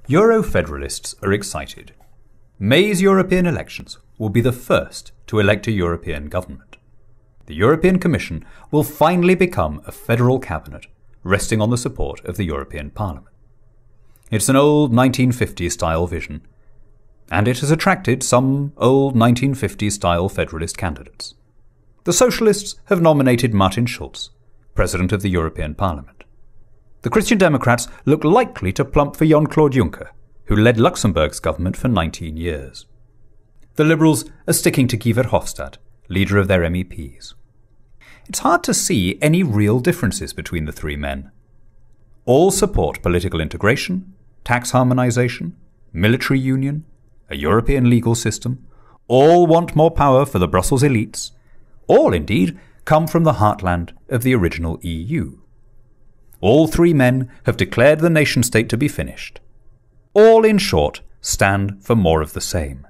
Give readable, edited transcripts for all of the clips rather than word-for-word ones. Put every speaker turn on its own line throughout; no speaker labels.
Euro-federalists are excited. May's European elections will be the first to elect a European government. The European Commission will finally become a federal cabinet, resting on the support of the European Parliament. It's an old 1950s-style vision, and it has attracted some old 1950s-style federalist candidates. The Socialists have nominated Martin Schulz, President of the European Parliament. The Christian Democrats look likely to plump for Jean-Claude Juncker, who led Luxembourg's government for 19 years. The Liberals are sticking to Guy Verhofstadt, leader of their MEPs. It's hard to see any real differences between the three men. All support political integration, tax harmonisation, military union, a European legal system. All want more power for the Brussels elites. All, indeed, come from the heartland of the original EU. All three men have declared the nation-state to be finished. All, in short, stand for more of the same.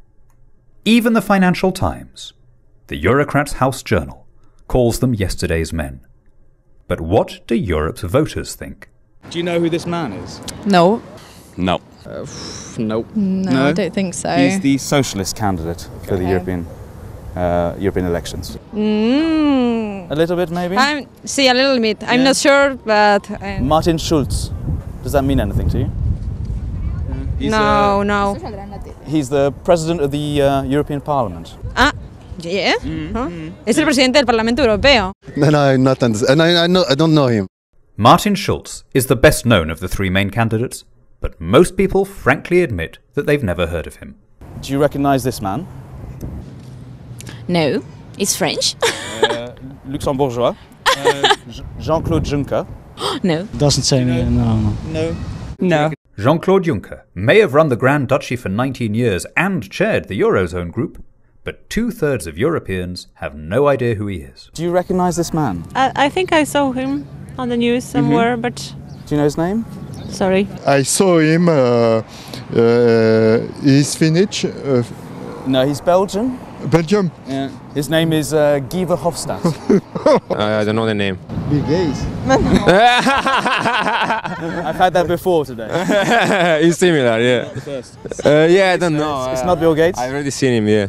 Even the Financial Times, the Eurocrats' house journal, calls them yesterday's men. But what do Europe's voters think?
Do you know who this man is?
No.
No.
No.
No, I don't think so.
He's the Socialist candidate for the European elections. A little bit, maybe?
A little bit. I'm not sure, but...
Martin Schulz. Does that mean anything to you?
No.
He's the President of the European Parliament.
Ah, yeah? Es el presidente del Parlamento Europeo.
No, I'm not understand. I don't know him.
Martin Schulz is the best known of the three main candidates, but most people frankly admit that they've never heard of him.
Do you recognise this man?
No. It's French?
Luxembourgeois. Jean-Claude Juncker.
No.
Doesn't say me. No.
Jean-Claude Juncker may have run the Grand Duchy for 19 years and chaired the Eurozone group, but 2/3 of Europeans have no idea who he is.
Do you recognise this man?
I think I saw him on the news somewhere, but...
Do you know his name?
Sorry.
I saw him. He's Finnish.
No, he's Belgian.
Belgium.
Yeah. His name is Guy Verhofstadt.
I don't know the name.
Big gays.
I've had that before today.
It's similar, yeah. Yeah, I don't know.
It's not Bill Gates?
I've already seen him, yeah.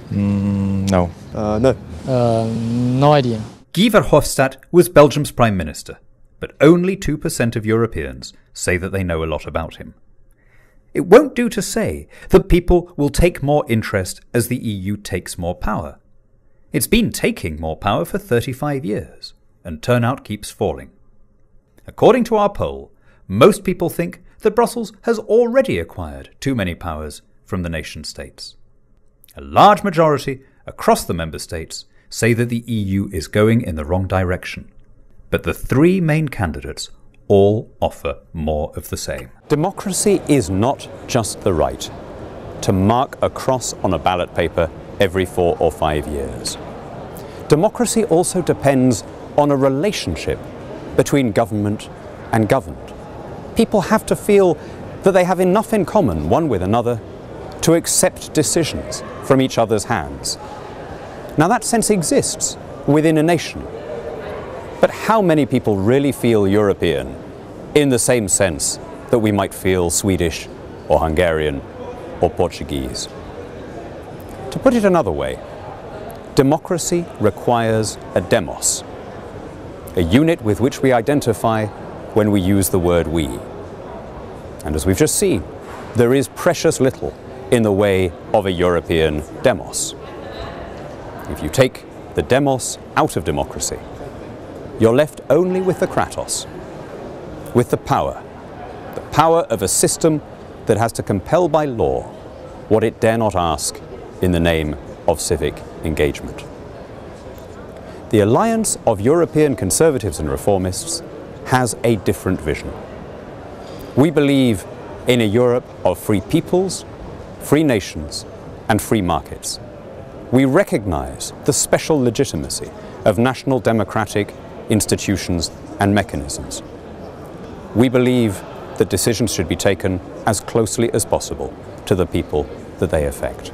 No. No.
No idea.
Guy Verhofstadt was Belgium's Prime Minister, but only 2% of Europeans say that they know a lot about him. It won't do to say that people will take more interest as the EU takes more power. It's been taking more power for 35 years, and turnout keeps falling. According to our poll, most people think that Brussels has already acquired too many powers from the nation-states. A large majority across the member states say that the EU is going in the wrong direction, but the three main candidates all offer more of the same.
Democracy is not just the right to mark a cross on a ballot paper every 4 or 5 years. Democracy also depends on a relationship between government and governed. People have to feel that they have enough in common, one with another, to accept decisions from each other's hands. Now that sense exists within a nation. But how many people really feel European in the same sense that we might feel Swedish or Hungarian or Portuguese? To put it another way, democracy requires a demos, a unit with which we identify when we use the word we. And as we've just seen, there is precious little in the way of a European demos. If you take the demos out of democracy, you're left only with the kratos, with the power of a system that has to compel by law what it dare not ask in the name of civic engagement. The Alliance of European Conservatives and Reformists has a different vision. We believe in a Europe of free peoples, free nations, and free markets. We recognize the special legitimacy of national democratic institutions and mechanisms. We believe that decisions should be taken as closely as possible to the people that they affect.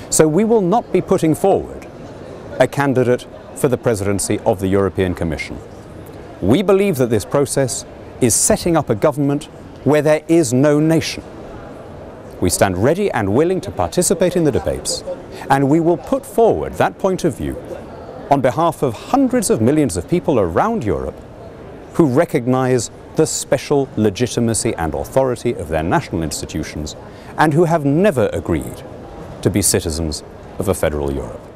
So we will not be putting forward a candidate for the presidency of the European Commission. We believe that this process is setting up a government where there is no nation. We stand ready and willing to participate in the debates, and we will put forward that point of view on behalf of hundreds of millions of people around Europe who recognise the special legitimacy and authority of their national institutions and who have never agreed to be citizens of a federal Europe.